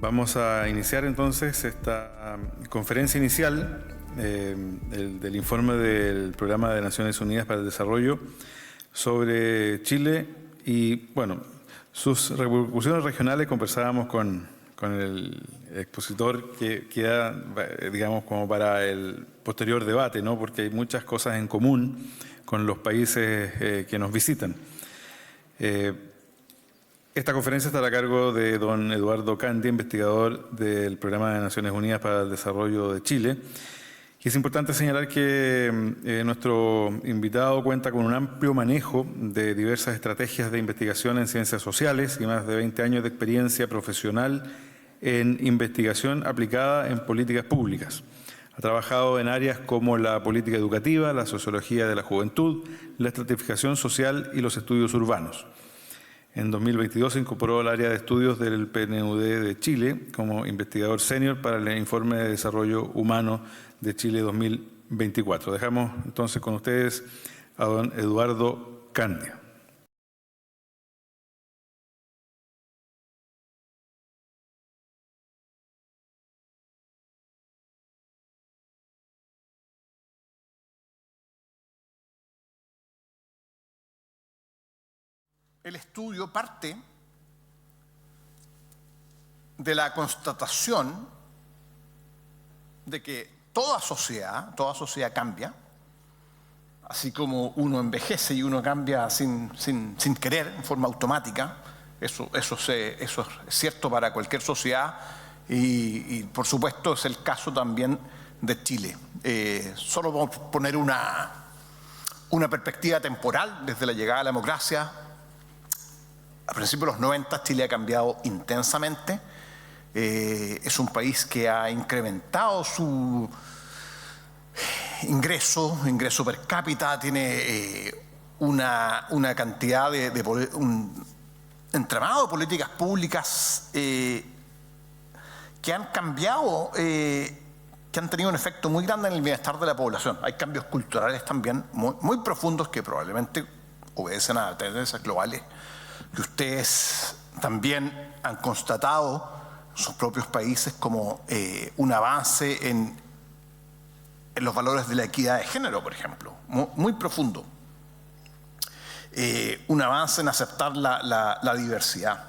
Vamos a iniciar entonces esta conferencia inicial del informe del Programa de Naciones Unidas para el Desarrollo sobre Chile y, bueno, sus repercusiones regionales. Conversábamos con el expositor que queda, digamos, como para el posterior debate, ¿no? Porque hay muchas cosas en común con los países que nos visitan. Esta conferencia estará a cargo de don Eduardo Candia, investigador del Programa de Naciones Unidas para el Desarrollo de Chile. Y es importante señalar que nuestro invitado cuenta con un amplio manejo de diversas estrategias de investigación en ciencias sociales y más de 20 años de experiencia profesional en investigación aplicada en políticas públicas. Ha trabajado en áreas como la política educativa, la sociología de la juventud, la estratificación social y los estudios urbanos. En 2022 se incorporó al área de estudios del PNUD de Chile como investigador senior para el Informe de Desarrollo Humano de Chile 2024. Dejamos entonces con ustedes a don Eduardo Candia. El estudio parte de la constatación de que toda sociedad cambia, así como uno envejece y uno cambia sin querer, en forma automática. Eso es cierto para cualquier sociedad y por supuesto es el caso también de Chile. Solo vamos a poner una perspectiva temporal desde la llegada de la democracia. A principios de los 90 Chile ha cambiado intensamente. Es un país que ha incrementado su ingreso per cápita, tiene una cantidad un entramado de políticas públicas que han cambiado, que han tenido un efecto muy grande en el bienestar de la población. Hay cambios culturales también muy profundos que probablemente obedecen a tendencias globales que ustedes también han constatado en sus propios países, como un avance en los valores de la equidad de género, por ejemplo, muy profundo. Un avance en aceptar la diversidad.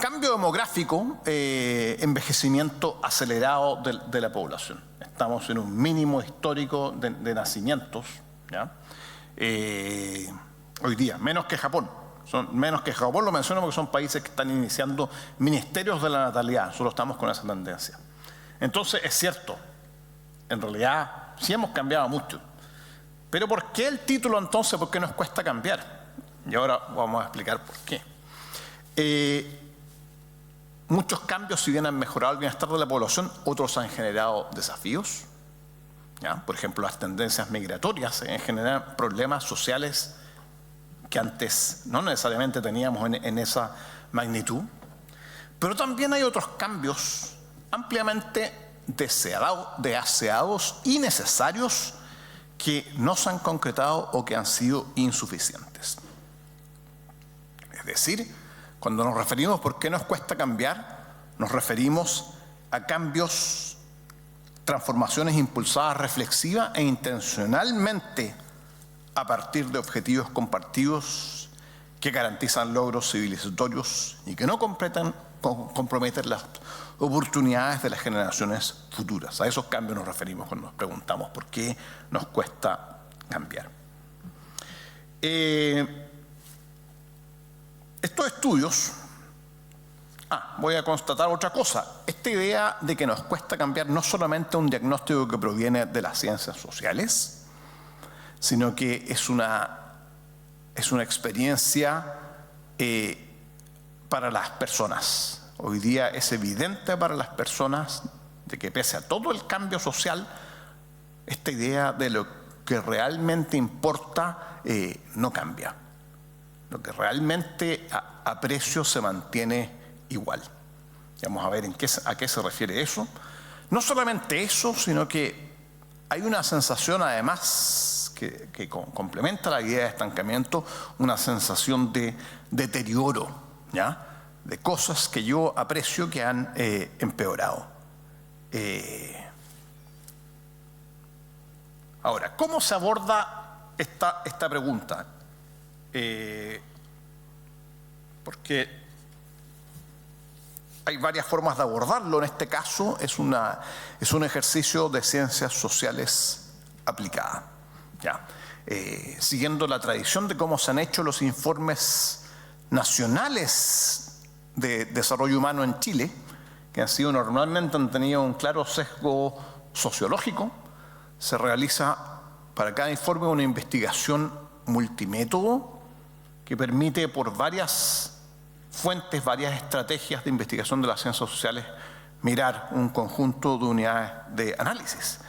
Cambio demográfico, envejecimiento acelerado de la población. Estamos en un mínimo histórico de nacimientos, ¿ya? Hoy día, menos que Japón. Lo menciono porque son países que están iniciando ministerios de la natalidad. Solo estamos con esa tendencia. Entonces, es cierto, en realidad sí hemos cambiado mucho. Pero ¿por qué el título entonces? ¿Por qué nos cuesta cambiar? Y ahora vamos a explicar por qué. Muchos cambios, si bien han mejorado el bienestar de la población, otros han generado desafíos. ¿Ya? Por ejemplo, las tendencias migratorias generan problemas sociales que antes no necesariamente teníamos en esa magnitud. Pero también hay otros cambios ampliamente deseados y necesarios que no se han concretado o que han sido insuficientes. Es decir, cuando nos referimos por qué nos cuesta cambiar, nos referimos a cambios, transformaciones impulsadas reflexiva e intencionalmente a partir de objetivos compartidos que garantizan logros civilizatorios y que no comprometen las oportunidades de las generaciones futuras. A esos cambios nos referimos cuando nos preguntamos por qué nos cuesta cambiar. Estos estudios... voy a constatar otra cosa. Esta idea de que nos cuesta cambiar no solamente un diagnóstico que proviene de las ciencias sociales, sino que es una experiencia para las personas. Hoy día es evidente para las personas de que pese a todo el cambio social, esta idea de lo que realmente importa no cambia. Lo que realmente aprecio se mantiene igual. Vamos a ver a qué se refiere eso. No solamente eso, sino que hay una sensación además que complementa la idea de estancamiento, una sensación de deterioro ¿ya?, de cosas que yo aprecio que han empeorado. Ahora, ¿cómo se aborda esta pregunta? Porque hay varias formas de abordarlo. En este caso es un ejercicio de ciencias sociales aplicadas, ¿ya? Siguiendo la tradición de cómo se han hecho los informes nacionales de desarrollo humano en Chile, que normalmente han tenido un claro sesgo sociológico. Se realiza para cada informe una investigación multimétodo que permite por varias fuentes, varias estrategias de investigación de las ciencias sociales mirar un conjunto de unidades de análisis.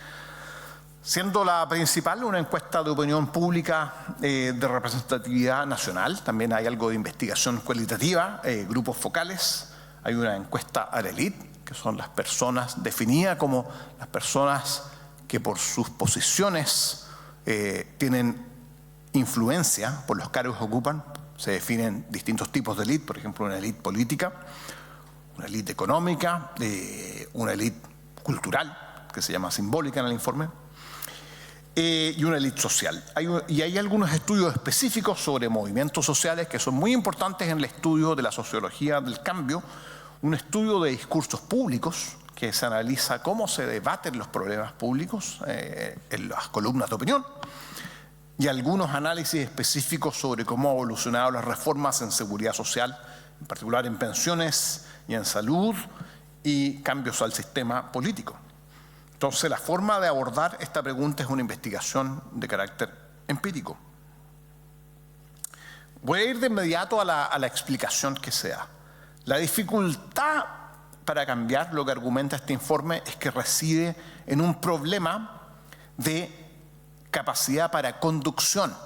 Siendo la principal una encuesta de opinión pública de representatividad nacional. También hay algo de investigación cualitativa, grupos focales. Hay una encuesta a la élite, que son las personas definidas como las personas que por sus posiciones tienen influencia por los cargos que ocupan. Se definen distintos tipos de élite, por ejemplo, una élite política, una élite económica, una élite cultural, que se llama simbólica en el informe, y una élite social. Hay algunos estudios específicos sobre movimientos sociales que son muy importantes en el estudio de la sociología del cambio. Un estudio de discursos públicos que se analiza cómo se debaten los problemas públicos en las columnas de opinión, y algunos análisis específicos sobre cómo han evolucionado las reformas en seguridad social, en particular en pensiones y en salud, y cambios al sistema político. Entonces, la forma de abordar esta pregunta es una investigación de carácter empírico. Voy a ir de inmediato a la explicación que se da. La dificultad para cambiar, lo que argumenta este informe, es que reside en un problema de capacidad para conducción.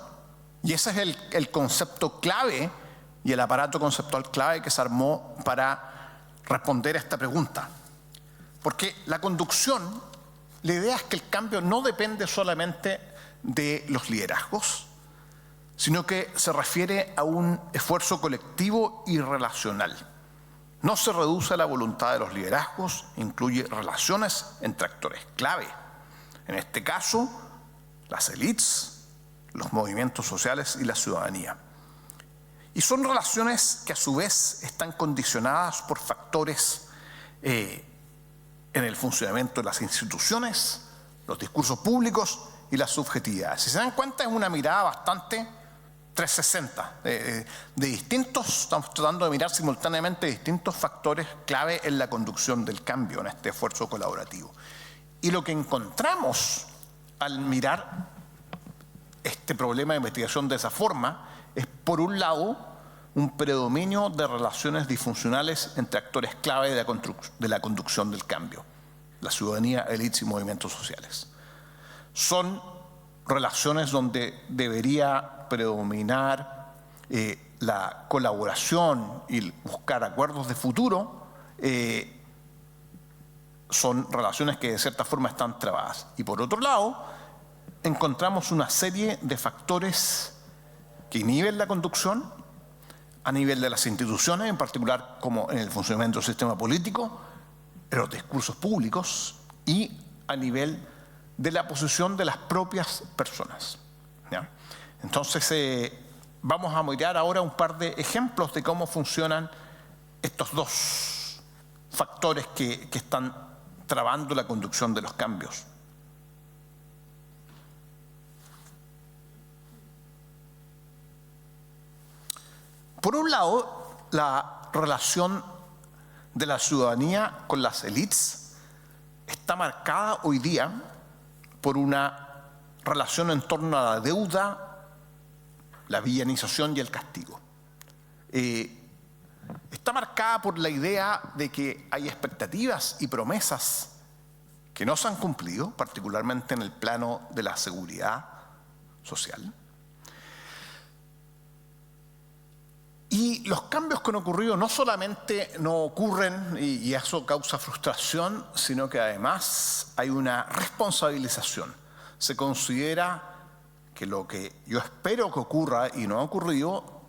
Y ese es el concepto clave y el aparato conceptual clave que se armó para responder a esta pregunta. Porque la conducción, la idea es que el cambio no depende solamente de los liderazgos, sino que se refiere a un esfuerzo colectivo y relacional. No se reduce a la voluntad de los liderazgos, incluye relaciones entre actores clave. En este caso, las élites, los movimientos sociales y la ciudadanía. Y son relaciones que a su vez están condicionadas por factores en el funcionamiento de las instituciones, los discursos públicos y las subjetividades. Si se dan cuenta, es una mirada bastante 360 de distintos, estamos tratando de mirar simultáneamente distintos factores clave en la conducción del cambio, en este esfuerzo colaborativo. Y lo que encontramos al mirar este problema de investigación de esa forma es, por un lado, un predominio de relaciones disfuncionales entre actores clave de la conducción del cambio, la ciudadanía, élites y movimientos sociales. Son relaciones donde debería predominar la colaboración y buscar acuerdos de futuro. Son relaciones que de cierta forma están trabadas. Y por otro lado, encontramos una serie de factores que inhiben la conducción a nivel de las instituciones, en particular como en el funcionamiento del sistema político, en los discursos públicos y a nivel de la posición de las propias personas, ¿ya? Entonces, vamos a mirar ahora un par de ejemplos de cómo funcionan estos dos factores que están trabando la conducción de los cambios. Por un lado, la relación de la ciudadanía con las élites está marcada hoy día por una relación en torno a la deuda, la villanización y el castigo. Está marcada por la idea de que hay expectativas y promesas que no se han cumplido, particularmente en el plano de la seguridad social. Y los cambios que han ocurrido no solamente no ocurren y eso causa frustración, sino que además hay una responsabilización. Se considera que lo que yo espero que ocurra y no ha ocurrido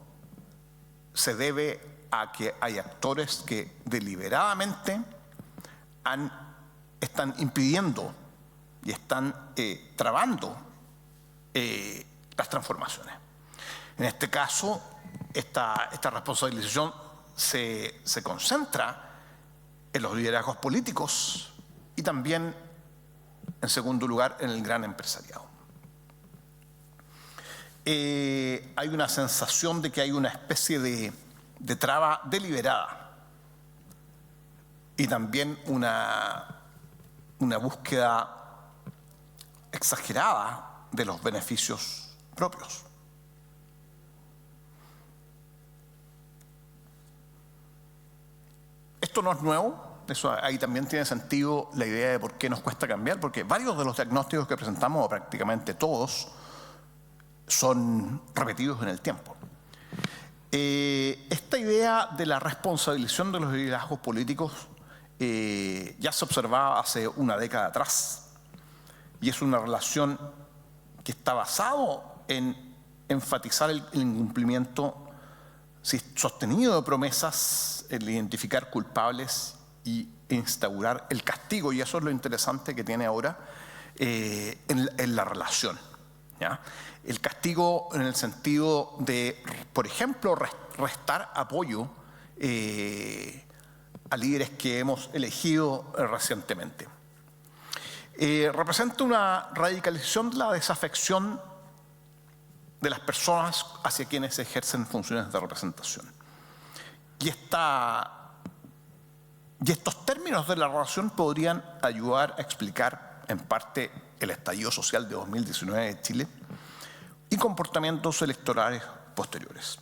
se debe a que hay actores que deliberadamente están impidiendo y están trabando las transformaciones. En este caso, esta responsabilización se concentra en los liderazgos políticos y también, en segundo lugar, en el gran empresariado. Hay una sensación de que hay una especie de traba deliberada y también una búsqueda exagerada de los beneficios propios. Esto no es nuevo, eso ahí también tiene sentido la idea de por qué nos cuesta cambiar, porque varios de los diagnósticos que presentamos, o prácticamente todos, son repetidos en el tiempo. Esta idea de la responsabilización de los liderazgos políticos ya se observaba hace una década atrás, y es una relación que está basado en enfatizar el incumplimiento sostenido de promesas, el identificar culpables e instaurar el castigo, y eso es lo interesante que tiene ahora en la relación, ¿ya? El castigo en el sentido de, por ejemplo, restar apoyo a líderes que hemos elegido recientemente. Representa una radicalización de la desafección de las personas hacia quienes ejercen funciones de representación. Y estos términos de la relación podrían ayudar a explicar en parte el estallido social de 2019 de Chile y comportamientos electorales posteriores.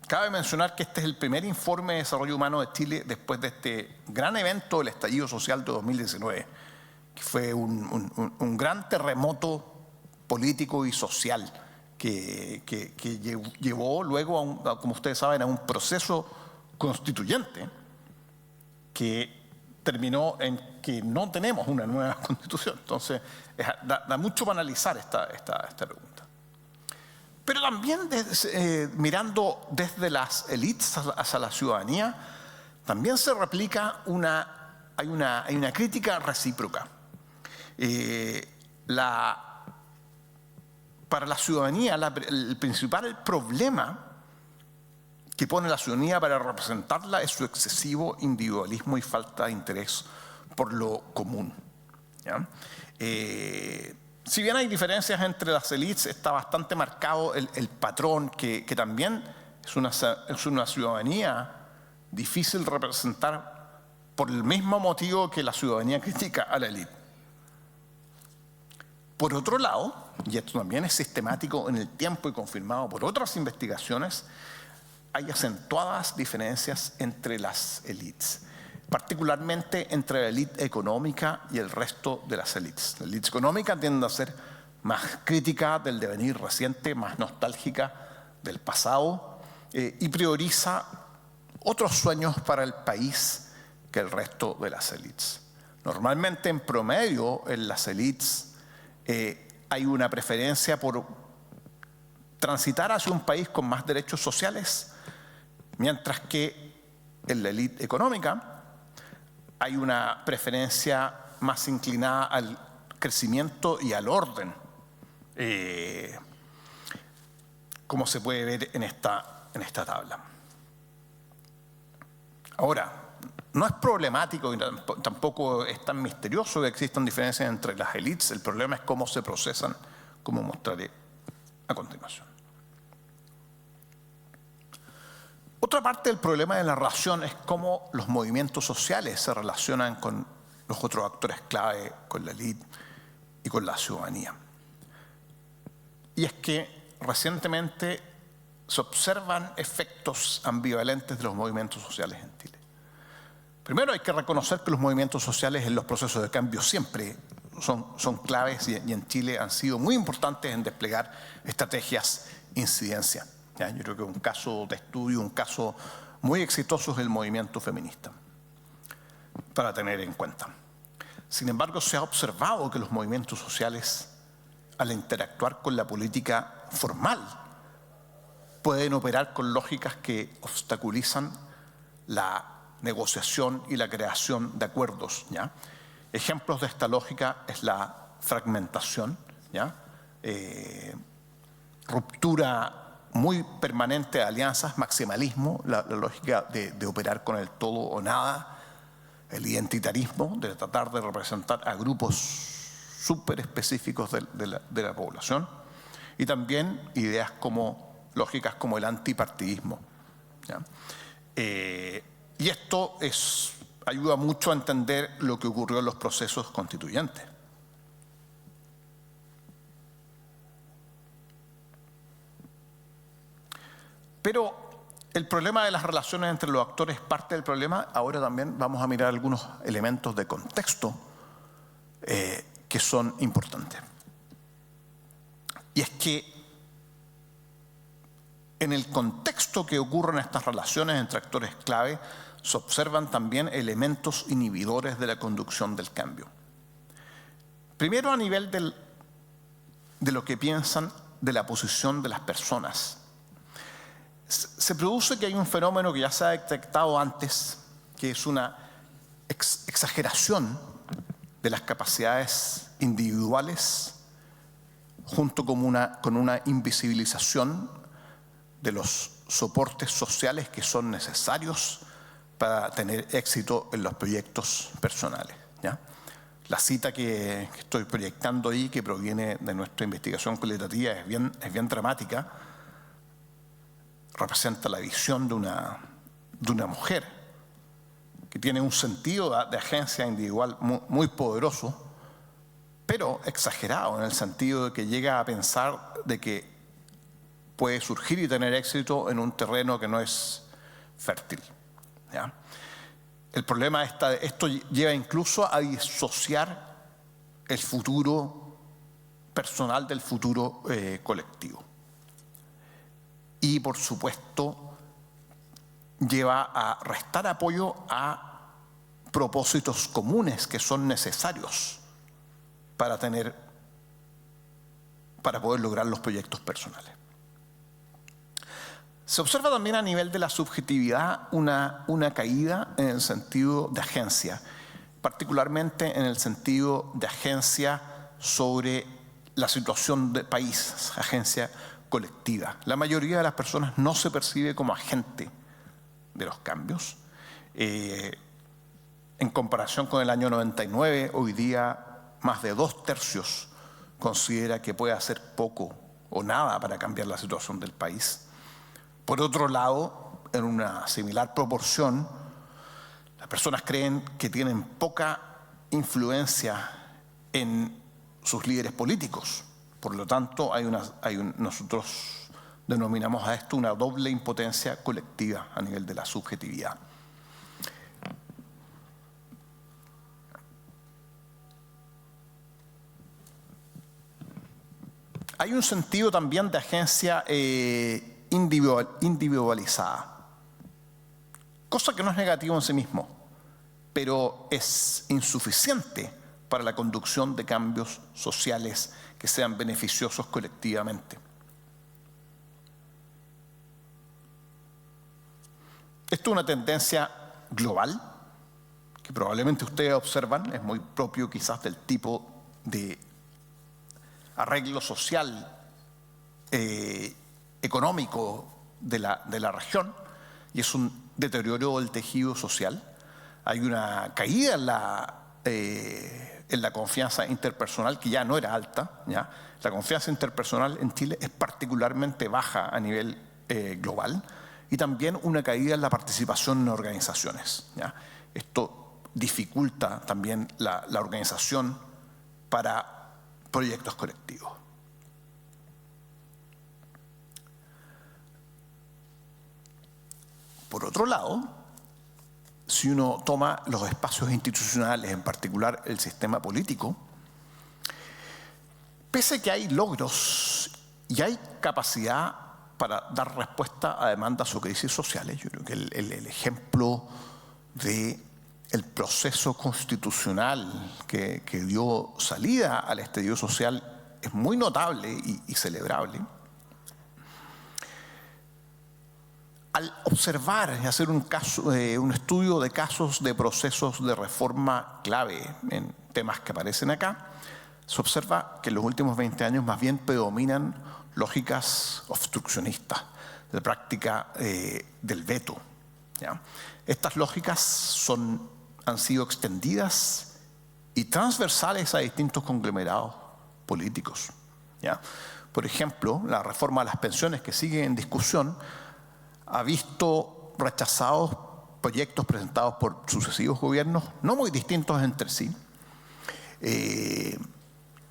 Cabe mencionar que este es el primer informe de desarrollo humano de Chile después de este gran evento del estallido social de 2019, que fue un gran terremoto político y social que llevó luego, como ustedes saben, a un proceso constituyente que terminó en que no tenemos una nueva constitución. Entonces, da mucho para analizar esta pregunta. Pero también mirando desde las élites hacia la ciudadanía, también se replica hay una crítica recíproca. Para la ciudadanía, el principal problema que pone la ciudadanía para representarla es su excesivo individualismo y falta de interés por lo común, ¿ya? Si bien hay diferencias entre las élites, está bastante marcado el patrón que también es una ciudadanía difícil de representar por el mismo motivo que la ciudadanía critica a la élite. Por otro lado, y esto también es sistemático en el tiempo y confirmado por otras investigaciones, hay acentuadas diferencias entre las élites, particularmente entre la élite económica y el resto de las élites. La élite económica tiende a ser más crítica del devenir reciente, más nostálgica del pasado y prioriza otros sueños para el país que el resto de las élites. Normalmente, en promedio, en las élites hay una preferencia por transitar hacia un país con más derechos sociales, mientras que en la élite económica hay una preferencia más inclinada al crecimiento y al orden, como se puede ver en esta tabla. Ahora, no es problemático y tampoco es tan misterioso que existan diferencias entre las élites. El problema es cómo se procesan, como mostraré a continuación. Otra parte del problema de la relación es cómo los movimientos sociales se relacionan con los otros actores clave, con la élite y con la ciudadanía. Y es que recientemente se observan efectos ambivalentes de los movimientos sociales en Chile. Primero, hay que reconocer que los movimientos sociales en los procesos de cambio siempre son claves y en Chile han sido muy importantes en desplegar estrategias de incidencia. ¿Ya? Yo creo que un caso de estudio, un caso muy exitoso es el movimiento feminista, para tener en cuenta. Sin embargo, se ha observado que los movimientos sociales, al interactuar con la política, formal, pueden operar con lógicas que obstaculizan la negociación y la creación de acuerdos, ¿ya? Ejemplos de esta lógica es la fragmentación, ¿ya? Ruptura muy permanente de alianzas, maximalismo, la lógica de operar con el todo o nada, el identitarismo, de tratar de representar a grupos súper específicos de la población, y también ideas lógicas como el antipartidismo, ¿ya? Y esto ayuda mucho a entender lo que ocurrió en los procesos constituyentes. Pero el problema de las relaciones entre los actores es parte del problema. Ahora también vamos a mirar algunos elementos de contexto que son importantes. Y es que en el contexto que ocurren estas relaciones entre actores clave, se observan también elementos inhibidores de la conducción del cambio. Primero, a nivel de lo que piensan de la posición de las personas. Se produce que hay un fenómeno que ya se ha detectado antes, que es una exageración de las capacidades individuales junto con una invisibilización de los soportes sociales que son necesarios para tener éxito en los proyectos personales, ¿ya? La cita que estoy proyectando ahí, que proviene de nuestra investigación cualitativa, es bien dramática. Representa la visión de una mujer que tiene un sentido de agencia individual muy poderoso, pero exagerado en el sentido de que llega a pensar de que puede surgir y tener éxito en un terreno que no es fértil, ¿ya? El problema esto lleva incluso a disociar el futuro personal del futuro colectivo. Y por supuesto lleva a restar apoyo a propósitos comunes que son necesarios para poder lograr los proyectos personales. Se observa también a nivel de la subjetividad una caída en el sentido de agencia, particularmente en el sentido de agencia sobre la situación del país, agencia colectiva. La mayoría de las personas no se percibe como agente de los cambios. En comparación con el año 99, hoy día más de 2/3 considera que puede hacer poco o nada para cambiar la situación del país. Por otro lado, en una similar proporción, las personas creen que tienen poca influencia en sus líderes políticos. Por lo tanto, nosotros denominamos a esto una doble impotencia colectiva a nivel de la subjetividad. Hay un sentido también de agencia individualizada, cosa que no es negativo en sí mismo, pero es insuficiente para la conducción de cambios sociales que sean beneficiosos colectivamente. Esto es una tendencia global que probablemente ustedes observan, es muy propio quizás del tipo de arreglo social económico de la región, y es un deterioro del tejido social. Hay una caída en la confianza interpersonal que ya no era alta, ¿ya? La confianza interpersonal en Chile es particularmente baja a nivel global, y también una caída en la participación en organizaciones, ¿ya? Esto dificulta también la organización para proyectos colectivos. Por otro lado, si uno toma los espacios institucionales, en particular el sistema político, pese a que hay logros y hay capacidad para dar respuesta a demandas o crisis sociales, yo creo que el ejemplo del proceso constitucional que dio salida al estallido social es muy notable y celebrable. al observar y hacer un estudio de casos de procesos de reforma clave en temas que aparecen acá, se observa que en los últimos 20 años más bien predominan lógicas obstruccionistas, de práctica del veto, ¿ya? Estas lógicas han sido extendidas y transversales a distintos conglomerados políticos, ¿ya? Por ejemplo, la reforma de las pensiones que sigue en discusión ha visto rechazados proyectos presentados por sucesivos gobiernos, no muy distintos entre sí.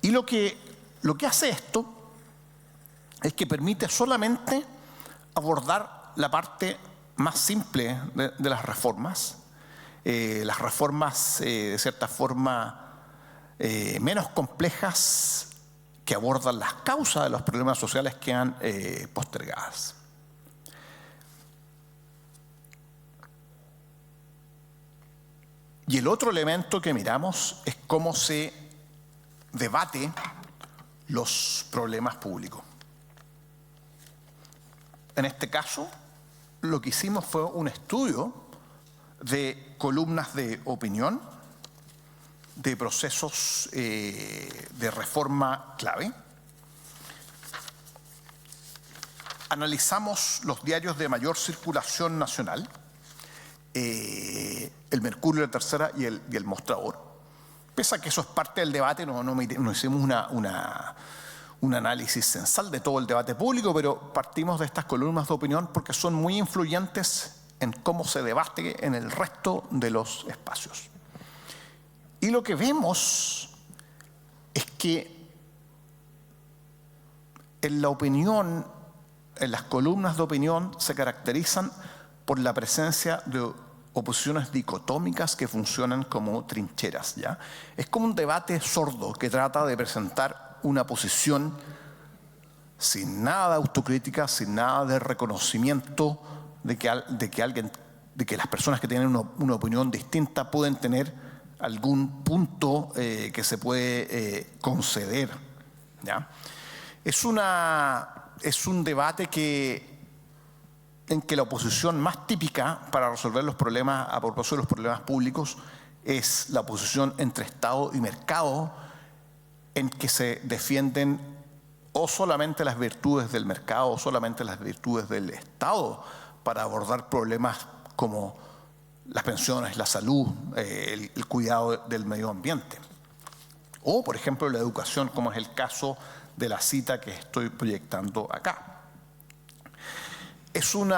Y lo que hace esto es que permite solamente abordar la parte más simple de las reformas, de cierta forma menos complejas, que abordan las causas de los problemas sociales que han postergadas. Y el otro elemento que miramos es cómo se debate los problemas públicos. En este caso, lo que hicimos fue un estudio de columnas de opinión, de procesos de reforma clave. Analizamos los diarios de mayor circulación nacional, el Mercurio, la Tercera y el Mostrador. Pese a que eso es parte del debate, no hicimos un análisis censal de todo el debate público, pero partimos de estas columnas de opinión porque son muy influyentes en cómo se debate en el resto de los espacios. Y lo que vemos es que en la opinión, en las columnas de opinión, se caracterizan por la presencia de oposiciones dicotómicas que funcionan como trincheras, ¿ya? Es como un debate sordo que trata de presentar una posición sin nada de autocrítica, sin nada de reconocimiento de que las personas que tienen una opinión distinta pueden tener algún punto que se puede conceder, ¿ya? Es un debate en que la oposición más típica para resolver los problemas, a propósito de los problemas públicos, es la oposición entre Estado y mercado, en que se defienden o solamente las virtudes del mercado o solamente las virtudes del Estado para abordar problemas como las pensiones, la salud, el cuidado del medio ambiente. O, por ejemplo, la educación, como es el caso de la cita que estoy proyectando acá. Es un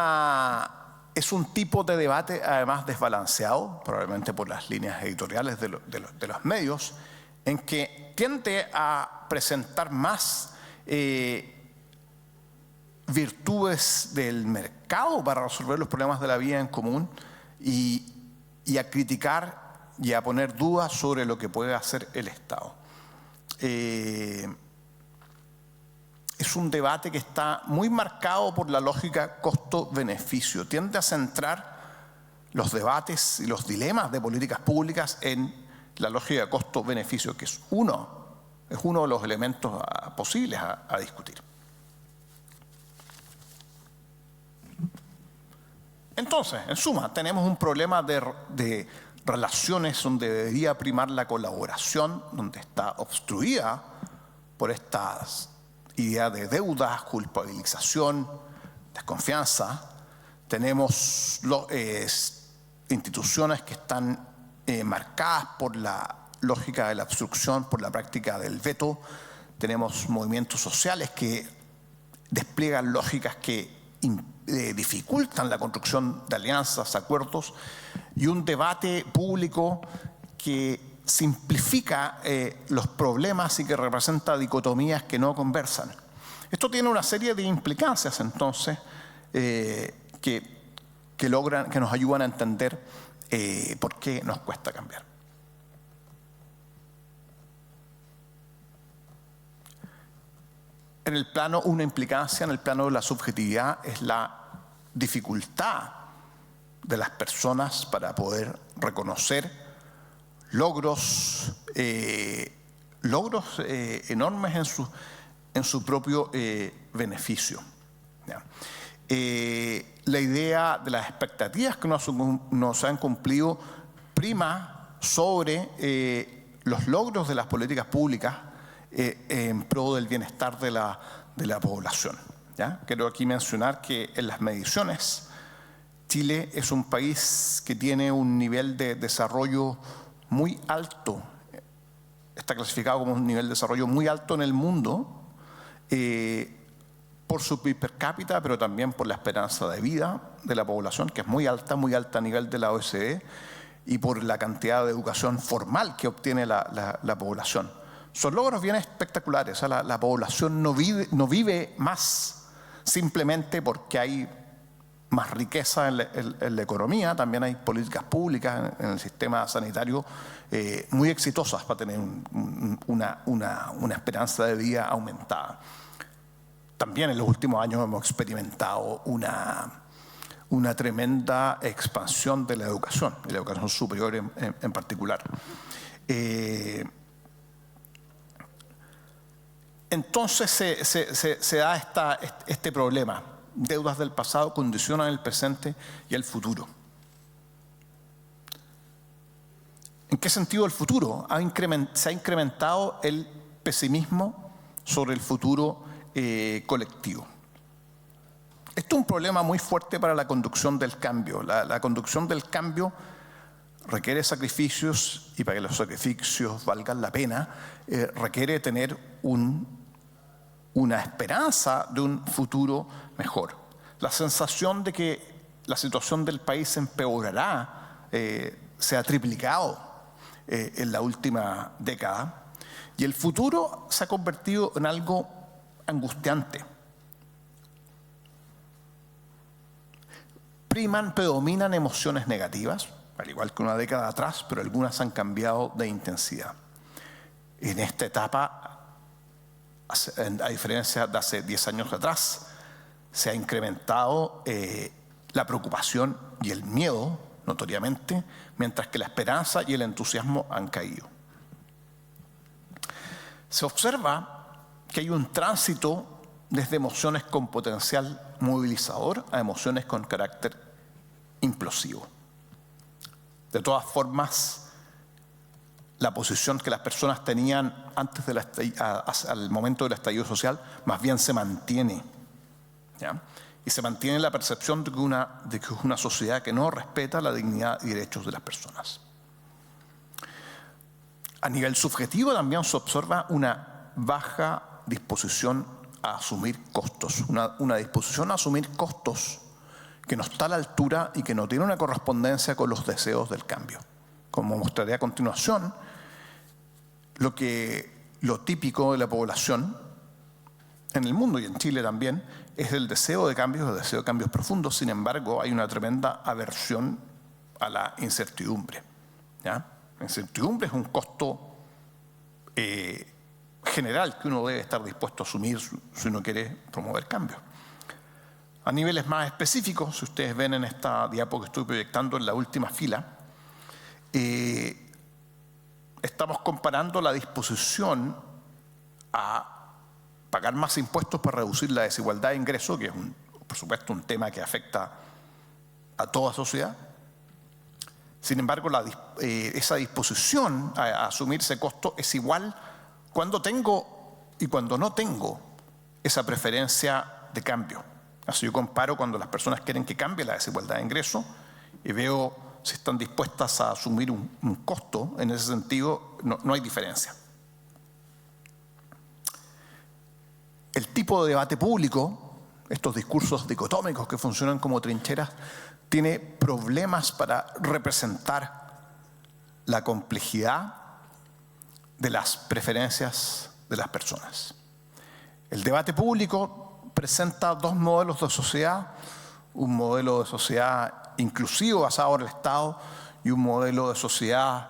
tipo de debate además desbalanceado, probablemente por las líneas editoriales de los medios, en que tiende a presentar más virtudes del mercado para resolver los problemas de la vida en común y a criticar y a poner dudas sobre lo que puede hacer el Estado. Es un debate que está muy marcado por la lógica costo-beneficio. Tiende a centrar los debates y los dilemas de políticas públicas en la lógica costo-beneficio, que es uno de los elementos posibles a discutir. Entonces, en suma, tenemos un problema de relaciones donde debería primar la colaboración, donde está obstruida por estas ideas de deuda, culpabilización, desconfianza. Tenemos instituciones que están marcadas por la lógica de la obstrucción, por la práctica del veto. Tenemos movimientos sociales que despliegan lógicas que dificultan la construcción de alianzas, acuerdos, y un debate público que simplifica los problemas y que representa dicotomías que no conversan. Esto tiene una serie de implicancias, entonces, que nos ayudan a entender por qué nos cuesta cambiar. En el plano, una implicancia en el plano de la subjetividad es la dificultad de las personas para poder reconocer logros enormes en su propio beneficio, ¿ya? la idea de las expectativas que no se han cumplido prima sobre los logros de las políticas públicas en pro del bienestar de la población. ¿Ya? Quiero aquí mencionar que en las mediciones Chile es un país que tiene un nivel de desarrollo muy alto. Está clasificado como un nivel de desarrollo muy alto en el mundo por su PIB per cápita, pero también por la esperanza de vida de la población, que es muy alta a nivel de la OECD, y por la cantidad de educación formal que obtiene la población. Son logros bien espectaculares. O sea, la población no vive más simplemente porque hay más riqueza en la economía. También hay políticas públicas en el sistema sanitario muy exitosas para tener una esperanza de vida aumentada. También en los últimos años hemos experimentado una tremenda expansión de la educación, y la educación superior en particular. Entonces se da este problema. Deudas del pasado condicionan el presente y el futuro. ¿En qué sentido el futuro? Se ha incrementado el pesimismo sobre el futuro colectivo. Esto es un problema muy fuerte para la conducción del cambio. La conducción del cambio requiere sacrificios, y para que los sacrificios valgan la pena, requiere tener una esperanza de un futuro mejor. La sensación de que la situación del país empeorará se ha triplicado en la última década, y el futuro se ha convertido en algo angustiante. Predominan emociones negativas, al igual que una década atrás, pero algunas han cambiado de intensidad. En esta etapa, a diferencia de hace 10 años atrás, se ha incrementado la preocupación y el miedo, notoriamente, mientras que la esperanza y el entusiasmo han caído. Se observa que hay un tránsito desde emociones con potencial movilizador a emociones con carácter implosivo. De todas formas, la posición que las personas tenían antes al momento del estallido social más bien se mantiene, ¿ya? Y se mantiene la percepción de que es una sociedad que no respeta la dignidad y derechos de las personas. A nivel subjetivo también se observa una baja disposición a asumir costos, una disposición a asumir costos que no está a la altura y que no tiene una correspondencia con los deseos del cambio. Como mostraré a continuación, lo típico de la población en el mundo y en Chile también es el deseo de cambios profundos. Sin embargo, hay una tremenda aversión a la incertidumbre, ¿ya? La incertidumbre es un costo general que uno debe estar dispuesto a asumir si uno quiere promover cambios. A niveles más específicos, si ustedes ven en esta diapo que estoy proyectando en la última fila, estamos comparando la disposición a pagar más impuestos para reducir la desigualdad de ingresos, que es por supuesto un tema que afecta a toda sociedad. Sin embargo, esa disposición a asumir ese costo es igual cuando tengo y cuando no tengo esa preferencia de cambio. Así yo comparo cuando las personas quieren que cambie la desigualdad de ingresos y veo si están dispuestas a asumir un costo. En ese sentido no hay diferencia. El tipo de debate público, estos discursos dicotómicos que funcionan como trincheras, tiene problemas para representar la complejidad de las preferencias de las personas. El debate público presenta dos modelos de sociedad: un modelo de sociedad inclusivo basado en el Estado y un modelo de sociedad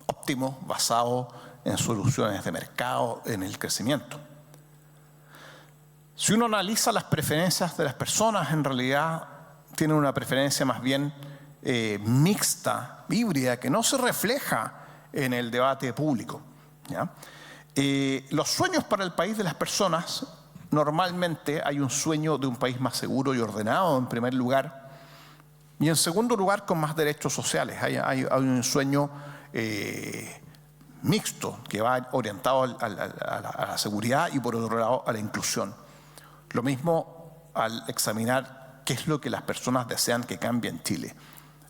óptimo basado en soluciones de mercado, en el crecimiento. Si uno analiza las preferencias de las personas, en realidad tienen una preferencia más bien mixta, híbrida, que no se refleja en el debate público, ¿ya? Los sueños para el país de las personas normalmente hay un sueño de un país más seguro y ordenado en primer lugar, y en segundo lugar con más derechos sociales. Hay un sueño mixto que va orientado a la seguridad y por otro lado a la inclusión. Lo mismo al examinar qué es lo que las personas desean que cambie en Chile.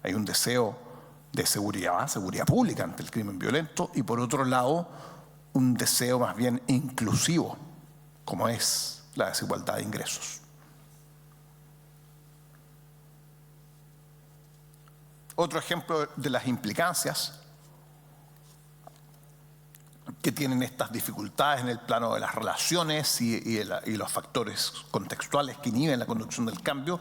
Hay un deseo de seguridad pública ante el crimen violento y por otro lado un deseo más bien inclusivo, como es la desigualdad de ingresos. Otro ejemplo de las implicancias que tienen estas dificultades en el plano de las relaciones y los factores contextuales que inhiben la conducción del cambio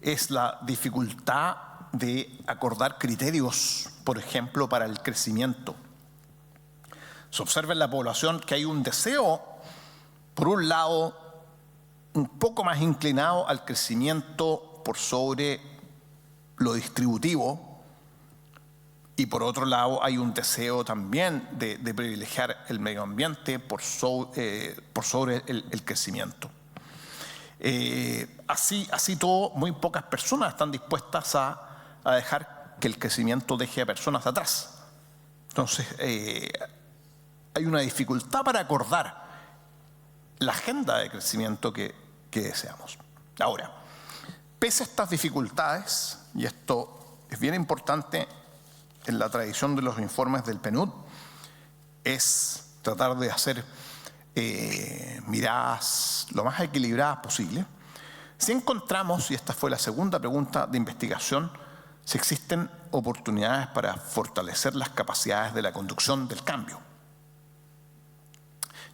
es la dificultad de acordar criterios, por ejemplo, para el crecimiento. Se observa en la población que hay un deseo, por un lado, un poco más inclinado al crecimiento por sobre lo distributivo, y por otro lado hay un deseo también de privilegiar el medio ambiente por sobre el crecimiento. Así todo, muy pocas personas están dispuestas a dejar que el crecimiento deje a personas atrás. Entonces, hay una dificultad para acordar la agenda de crecimiento que deseamos. Ahora, pese a estas dificultades, y esto es bien importante en la tradición de los informes del PNUD, es tratar de hacer miradas lo más equilibradas posible. Si encontramos, y esta fue la segunda pregunta de investigación, si existen oportunidades para fortalecer las capacidades de la conducción del cambio.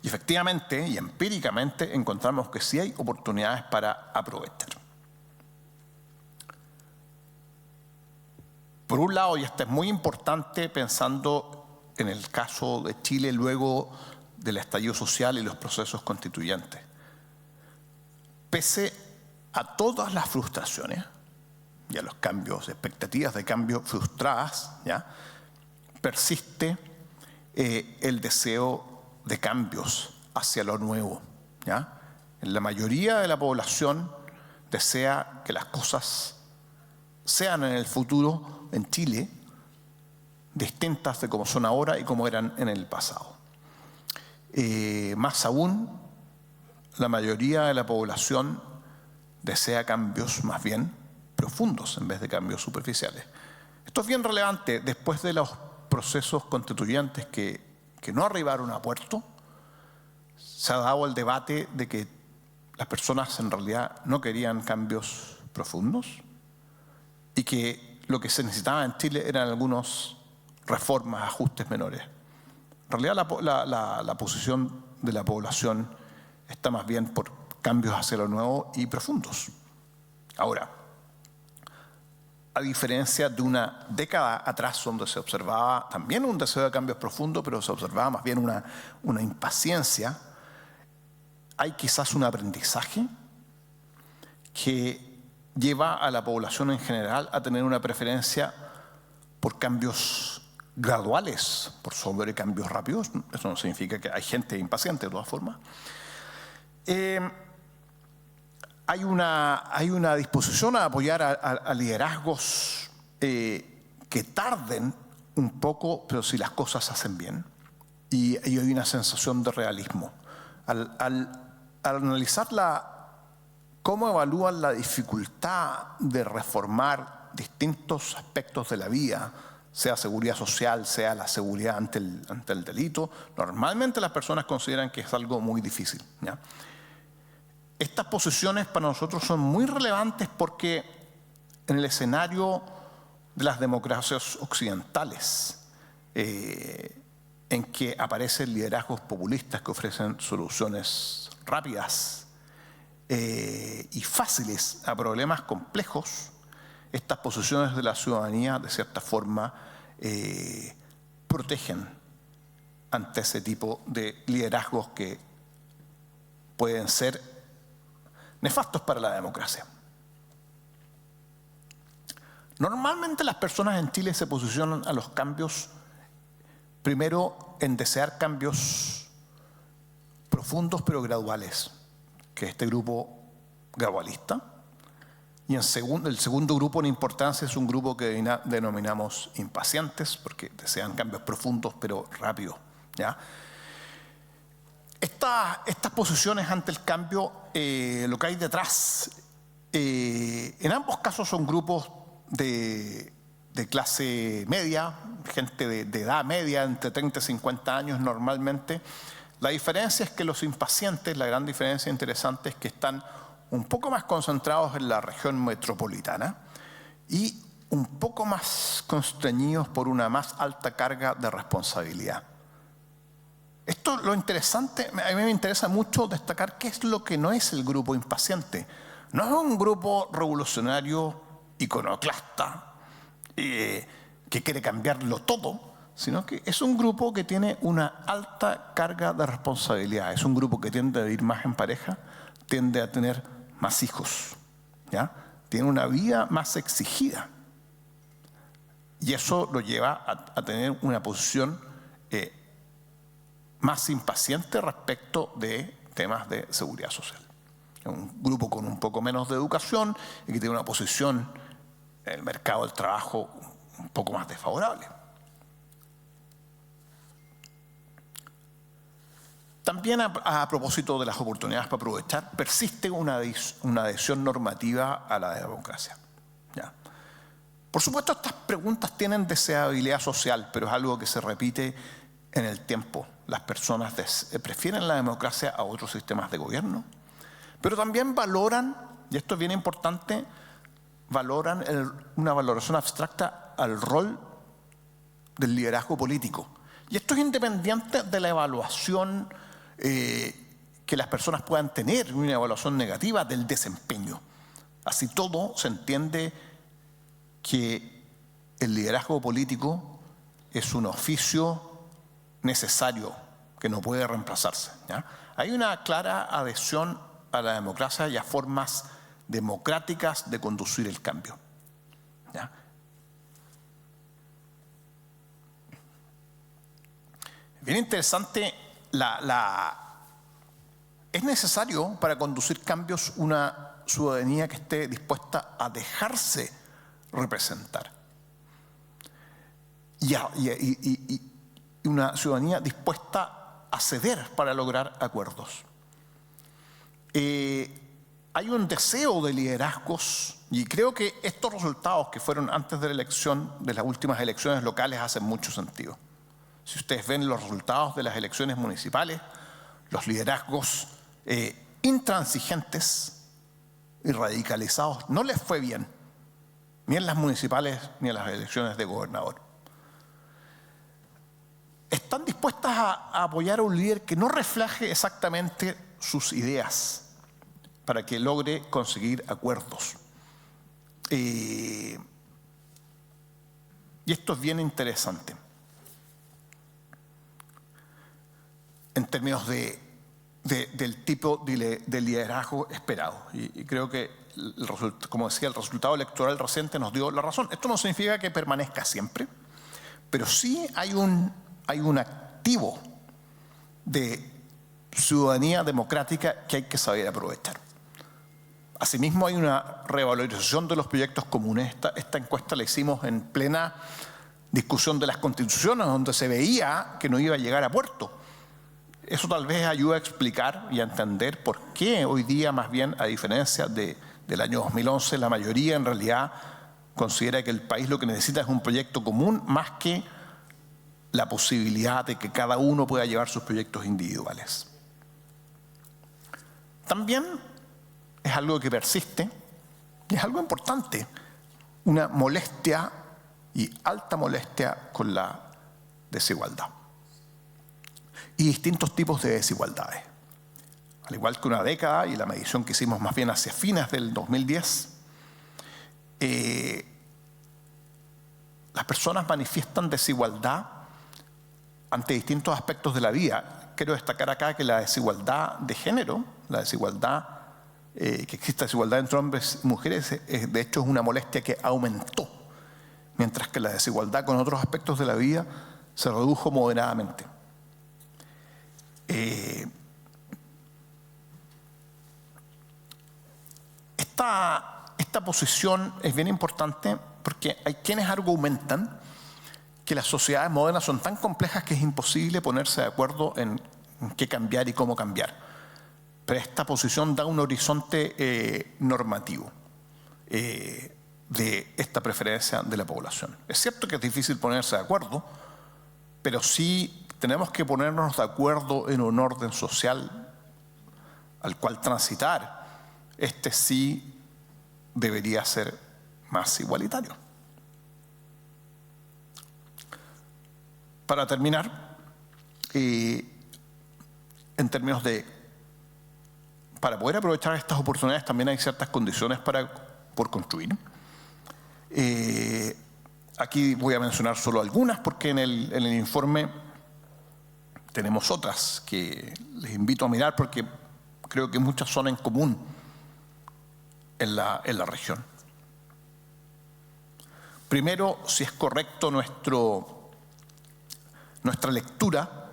Y efectivamente y empíricamente encontramos que sí hay oportunidades para aprovechar. Por un lado, y esto es muy importante pensando en el caso de Chile luego del estallido social y los procesos constituyentes, pese a todas las frustraciones y a los cambios, expectativas de cambio frustradas, ¿ya?, persiste el deseo de cambios hacia lo nuevo, ¿ya? En la mayoría de la población desea que las cosas sean en el futuro en Chile distintas de como son ahora y como eran en el pasado. Más aún, la mayoría de la población desea cambios más bien profundos en vez de cambios superficiales. Esto es bien relevante después de los procesos constituyentes que no arribaron a puerto. Se ha dado el debate de que las personas en realidad no querían cambios profundos y que lo que se necesitaba en Chile eran algunas reformas, ajustes menores. En realidad la posición de la población está más bien por cambios hacia lo nuevo y profundos. Ahora, a diferencia de una década atrás donde se observaba también un deseo de cambios profundos, pero se observaba más bien una impaciencia, hay quizás un aprendizaje que lleva a la población en general a tener una preferencia por cambios graduales, por sobre cambios rápidos. Eso no significa que hay gente impaciente de todas formas. Hay una disposición a apoyar a liderazgos que tarden un poco, pero si las cosas se hacen bien. Y hay una sensación de realismo. Al analizar cómo evalúan la dificultad de reformar distintos aspectos de la vida, sea seguridad social, sea la seguridad ante el delito, normalmente las personas consideran que es algo muy difícil, ¿ya? Estas posiciones para nosotros son muy relevantes porque en el escenario de las democracias occidentales, en que aparecen liderazgos populistas que ofrecen soluciones rápidas y fáciles a problemas complejos, estas posiciones de la ciudadanía de cierta forma protegen ante ese tipo de liderazgos que pueden ser nefastos para la democracia. Normalmente las personas en Chile se posicionan a los cambios primero en desear cambios profundos pero graduales. que es este grupo gradualista. Y el segundo grupo en importancia es un grupo que denominamos impacientes, porque desean cambios profundos pero rápidos, ¿ya? Estas posiciones ante el cambio, lo que hay detrás, en ambos casos son grupos de clase media, gente de edad media, entre 30 y 50 años normalmente. La diferencia es que los impacientes, la gran diferencia interesante es que están un poco más concentrados en la región metropolitana y un poco más constreñidos por una más alta carga de responsabilidad. Esto lo interesante, a mí me interesa mucho destacar qué es lo que no es el grupo impaciente. No es un grupo revolucionario, iconoclasta, que quiere cambiarlo todo, sino que es un grupo que tiene una alta carga de responsabilidad. Es un grupo que tiende a vivir más en pareja, tiende a tener más hijos, ¿ya? Tiene una vida más exigida. Y eso lo lleva a tener una posición más impaciente respecto de temas de seguridad social. Es un grupo con un poco menos de educación y que tiene una posición en el mercado del trabajo un poco más desfavorable. También a propósito de las oportunidades para aprovechar, persiste una adhesión normativa a la democracia, ¿ya? Por supuesto, estas preguntas tienen deseabilidad social, pero es algo que se repite en el tiempo. Las personas prefieren la democracia a otros sistemas de gobierno, pero también valoran, y esto es bien importante, valoran una valoración abstracta al rol del liderazgo político. Y esto es independiente de la evaluación que las personas puedan tener, una evaluación negativa del desempeño. Así todo, se entiende que el liderazgo político es un oficio necesario que no puede reemplazarse, ¿ya? Hay una clara adhesión a la democracia y a formas democráticas de conducir el cambio, ¿ya? Bien interesante, es necesario para conducir cambios una ciudadanía que esté dispuesta a dejarse representar y una ciudadanía dispuesta a ceder para lograr acuerdos. Hay un deseo de liderazgos y creo que estos resultados que fueron antes de la elección, de las últimas elecciones locales, hacen mucho sentido. Si ustedes ven los resultados de las elecciones municipales, los liderazgos intransigentes y radicalizados no les fue bien, ni en las municipales ni en las elecciones de gobernador. Están dispuestas a apoyar a un líder que no refleje exactamente sus ideas para que logre conseguir acuerdos. Y esto es bien interesante en términos del tipo de liderazgo esperado. Y creo que, como decía, el resultado electoral reciente nos dio la razón. Esto no significa que permanezca siempre, pero sí hay un activo de ciudadanía democrática que hay que saber aprovechar. Asimismo, hay una revalorización de los proyectos comunes. Esta encuesta la hicimos en plena discusión de las constituciones, donde se veía que no iba a llegar a puerto. Eso tal vez ayuda a explicar y a entender por qué hoy día, más bien, a diferencia del año 2011, la mayoría en realidad considera que el país lo que necesita es un proyecto común más que la posibilidad de que cada uno pueda llevar sus proyectos individuales. También es algo que persiste y es algo importante, una molestia y alta molestia con la desigualdad y distintos tipos de desigualdades. Al igual que una década y la medición que hicimos más bien hacia fines del 2010, las personas manifiestan desigualdad ante distintos aspectos de la vida. Quiero destacar acá que la desigualdad de género, la desigualdad, que existe desigualdad entre hombres y mujeres, de hecho es una molestia que aumentó, mientras que la desigualdad con otros aspectos de la vida se redujo moderadamente. esta posición es bien importante porque hay quienes argumentan que las sociedades modernas son tan complejas que es imposible ponerse de acuerdo en qué cambiar y cómo cambiar. Pero esta posición da un horizonte normativo de esta preferencia de la población. Es cierto que es difícil ponerse de acuerdo, pero sí tenemos que ponernos de acuerdo en un orden social al cual transitar. Este sí debería ser más igualitario. Para terminar, en términos de, para poder aprovechar estas oportunidades también hay ciertas condiciones por construir. Aquí voy a mencionar solo algunas porque en el informe tenemos otras que les invito a mirar porque creo que muchas son en común en la región. Primero, si es correcto nuestra lectura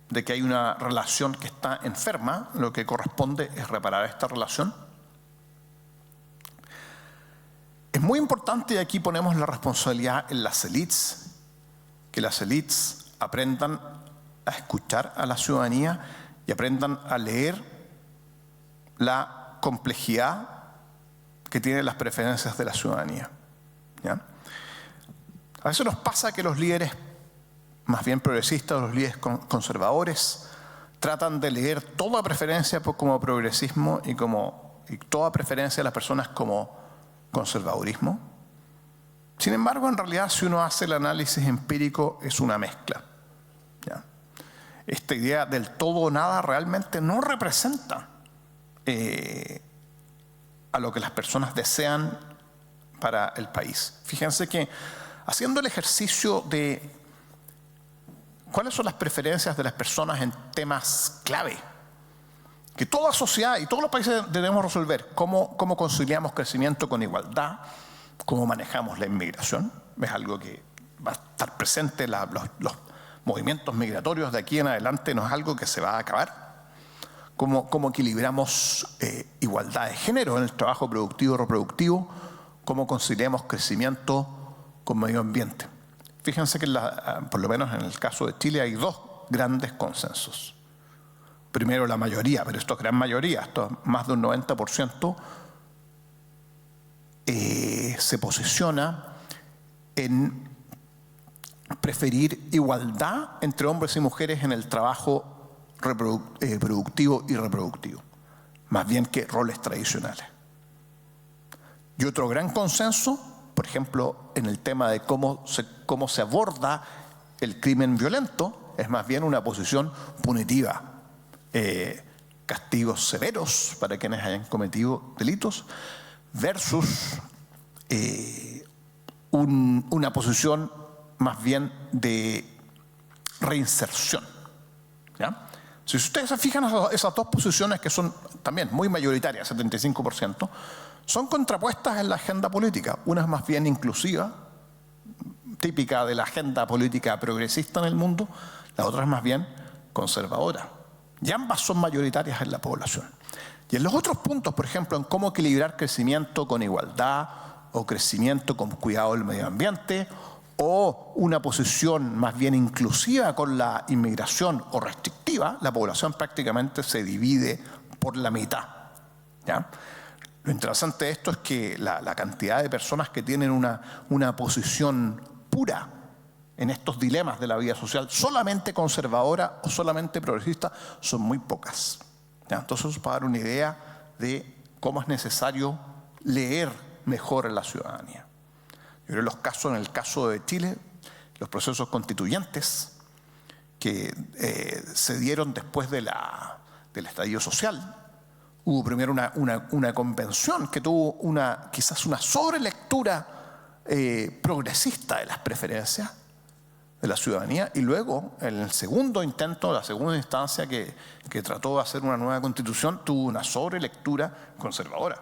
de que hay una relación que está enferma, lo que corresponde es reparar esta relación. Es muy importante, y aquí ponemos la responsabilidad en las élites, que las élites aprendan a escuchar a la ciudadanía y aprendan a leer la complejidad que tienen las preferencias de la ciudadanía. ¿Ya? A veces nos pasa que los líderes más bien progresistas, los líderes conservadores, tratan de leer toda preferencia como progresismo y toda preferencia de las personas como conservadurismo. Sin embargo, en realidad, si uno hace el análisis empírico, es una mezcla. ¿Ya? Esta idea del todo o nada realmente no representa a lo que las personas desean para el país. Fíjense que haciendo el ejercicio de ¿cuáles son las preferencias de las personas en temas clave? Que toda sociedad y todos los países debemos resolver. ¿Cómo conciliamos crecimiento con igualdad? ¿Cómo manejamos la inmigración? Es algo que va a estar presente. Los movimientos migratorios de aquí en adelante no es algo que se va a acabar. ¿Cómo equilibramos igualdad de género en el trabajo productivo y reproductivo? ¿Cómo conciliamos crecimiento con medio ambiente? Fíjense que por lo menos en el caso de Chile hay dos grandes consensos. Primero la mayoría, pero esto es gran mayoría, esto es más de un 90%, se posiciona en preferir igualdad entre hombres y mujeres en el trabajo productivo y reproductivo, más bien que roles tradicionales. Y otro gran consenso, por ejemplo, en el tema de cómo se aborda el crimen violento, es más bien una posición punitiva, castigos severos para quienes hayan cometido delitos, versus una posición más bien de reinserción. ¿Ya? Si ustedes se fijan, esas dos posiciones que son también muy mayoritarias, 75%, son contrapuestas en la agenda política. Una es más bien inclusiva, típica de la agenda política progresista en el mundo, la otra es más bien conservadora. Y ambas son mayoritarias en la población. Y en los otros puntos, por ejemplo, en cómo equilibrar crecimiento con igualdad o crecimiento con cuidado del medio ambiente, o una posición más bien inclusiva con la inmigración o restrictiva, la población prácticamente se divide por la mitad. ¿Ya? Lo interesante de esto es que la cantidad de personas que tienen una posición pura en estos dilemas de la vida social, solamente conservadora o solamente progresista, son muy pocas. ¿Ya? Entonces, para dar una idea de cómo es necesario leer mejor a la ciudadanía. Yo creo que en el caso de Chile, los procesos constituyentes que se dieron después del estallido social, hubo primero una convención que tuvo quizás una sobrelectura progresista de las preferencias de la ciudadanía, y luego en el segundo intento, la segunda instancia que trató de hacer una nueva constitución, tuvo una sobrelectura conservadora.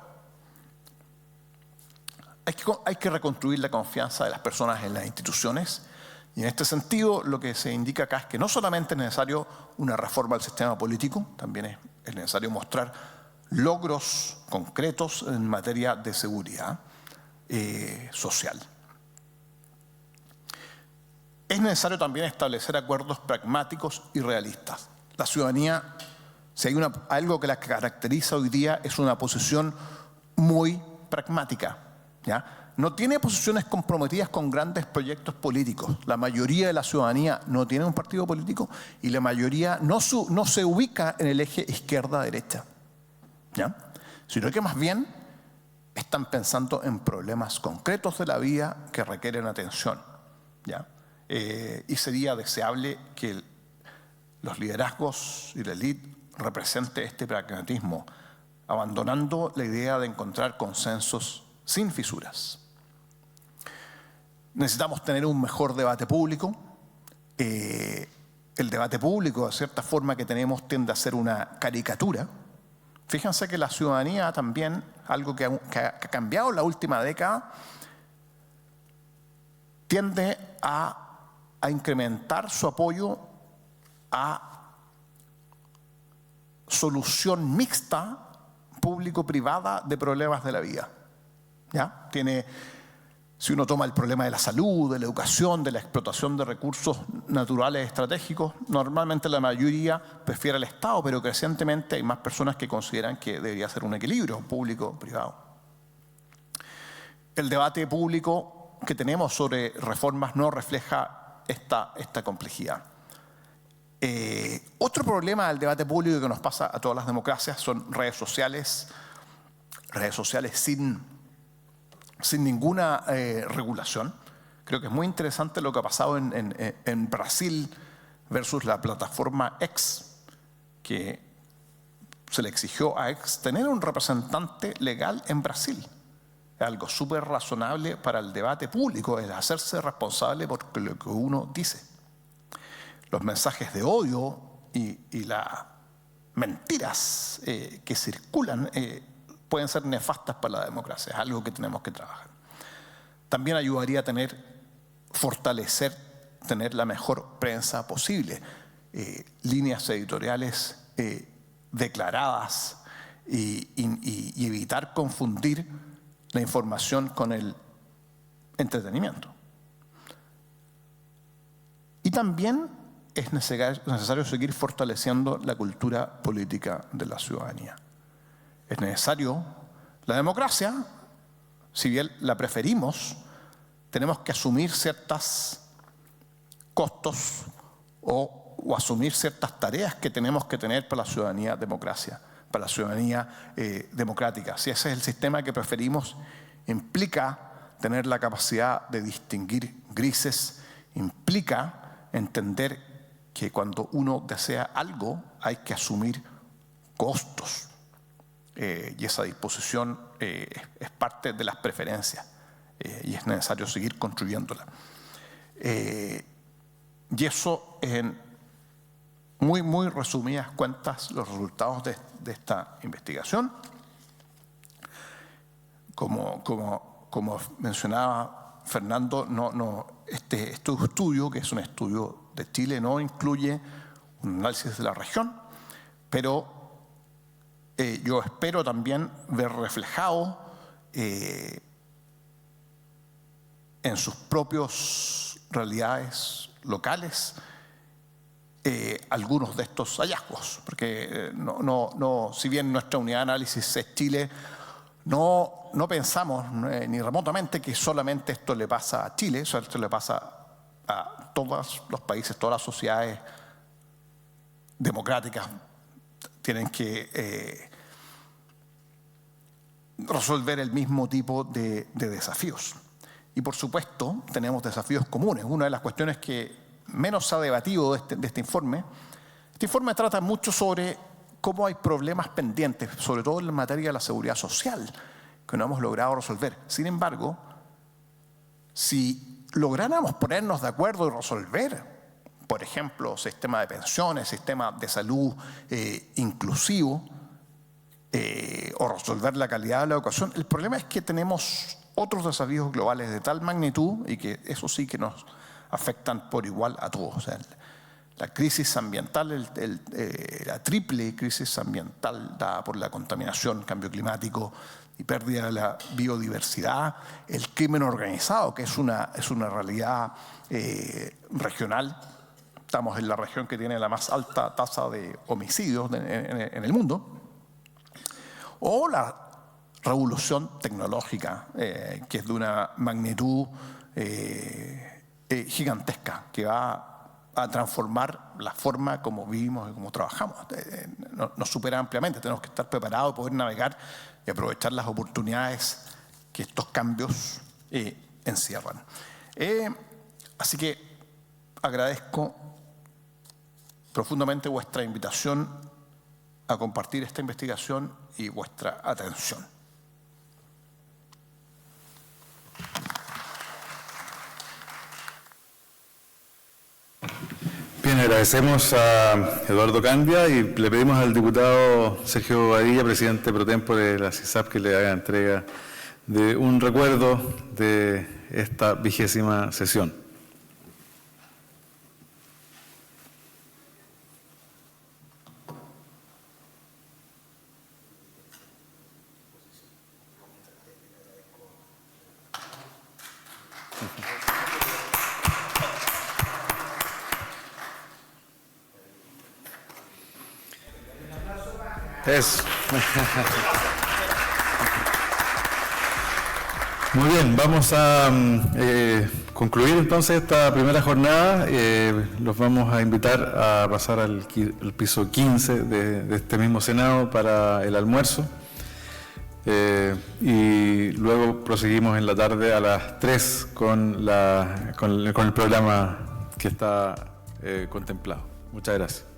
Hay que reconstruir la confianza de las personas en las instituciones, y en este sentido lo que se indica acá es que no solamente es necesario una reforma del sistema político, también es necesario mostrar logros concretos en materia de seguridad social. Es necesario también establecer acuerdos pragmáticos y realistas. La ciudadanía, si hay algo que la caracteriza hoy día, es una posición muy pragmática, ¿ya? No tiene posiciones comprometidas con grandes proyectos políticos. La mayoría de la ciudadanía no tiene un partido político y la mayoría no se ubica en el eje izquierda-derecha, ¿ya? Sino que más bien están pensando en problemas concretos de la vida que requieren atención, ¿ya? Y sería deseable que los liderazgos y la élite represente este pragmatismo, abandonando la idea de encontrar consensos sin fisuras. Necesitamos tener un mejor debate público. El debate público, de cierta forma, que tenemos tiende a ser una caricatura. Fíjense que la ciudadanía también, algo que ha cambiado en la última década, tiende a incrementar su apoyo a solución mixta público-privada de problemas de la vida, ¿ya? Si uno toma el problema de la salud, de la educación, de la explotación de recursos naturales estratégicos, normalmente la mayoría prefiere el Estado, pero crecientemente hay más personas que consideran que debería ser un equilibrio público-privado. El debate público que tenemos sobre reformas no refleja esta complejidad. Otro problema del debate público que nos pasa a todas las democracias son redes sociales sin ninguna regulación. Creo que es muy interesante lo que ha pasado en Brasil versus la plataforma X, que se le exigió a X tener un representante legal en Brasil. Es algo súper razonable para el debate público, es hacerse responsable por lo que uno dice. Los mensajes de odio y las mentiras que circulan pueden ser nefastas para la democracia, es algo que tenemos que trabajar. También ayudaría a tener la mejor prensa posible, líneas editoriales declaradas y evitar confundir la información con el entretenimiento. Y también es necesario seguir fortaleciendo la cultura política de la ciudadanía. Es necesario, la democracia, si bien la preferimos, tenemos que asumir ciertos costos o asumir ciertas tareas que tenemos que tener para la ciudadanía democrática. Si ese es el sistema que preferimos, implica tener la capacidad de distinguir grises, implica entender que cuando uno desea algo hay que asumir costos. Y esa disposición es parte de las preferencias y es necesario seguir construyéndola. Y eso, en muy resumidas cuentas, los resultados de esta investigación. Como mencionaba Fernando, este estudio, que es un estudio de Chile, no incluye un análisis de la región, pero yo espero también ver reflejado en sus propias realidades locales algunos de estos hallazgos, porque si bien nuestra unidad de análisis es Chile, no pensamos ni remotamente que solamente esto le pasa a Chile, esto le pasa a todos los países, todas las sociedades democráticas tienen que resolver el mismo tipo de desafíos. Y por supuesto, tenemos desafíos comunes. Una de las cuestiones que menos se ha debatido de este informe trata mucho sobre cómo hay problemas pendientes, sobre todo en materia de la seguridad social, que no hemos logrado resolver. Sin embargo, si lográramos ponernos de acuerdo y resolver, por ejemplo, sistema de pensiones, sistema de salud inclusivo, o resolver la calidad de la educación, el problema es que tenemos otros desafíos globales de tal magnitud y que eso sí que nos afectan por igual a todos. O sea, La crisis ambiental, la triple crisis ambiental dada por la contaminación, cambio climático y pérdida de la biodiversidad, el crimen organizado, que es una realidad regional. Estamos en la región que tiene la más alta tasa de homicidios en el mundo. O la revolución tecnológica, que es de una magnitud gigantesca, que va a transformar la forma como vivimos y como trabajamos. Nos supera ampliamente. Tenemos que estar preparados, poder navegar y aprovechar las oportunidades que estos cambios encierran. Así que agradezco profundamente vuestra invitación a compartir esta investigación y vuestra atención. Bien, agradecemos a Eduardo Candia y le pedimos al diputado Sergio Bobadilla, presidente pro tempore de la CISAP, que le haga entrega de un recuerdo de esta 20ª sesión. Eso. Muy bien, vamos a concluir entonces esta primera jornada. Los vamos a invitar a pasar al piso 15 de este mismo Senado para el almuerzo. Y luego proseguimos en la tarde a las 3 con el programa que está contemplado. Muchas gracias.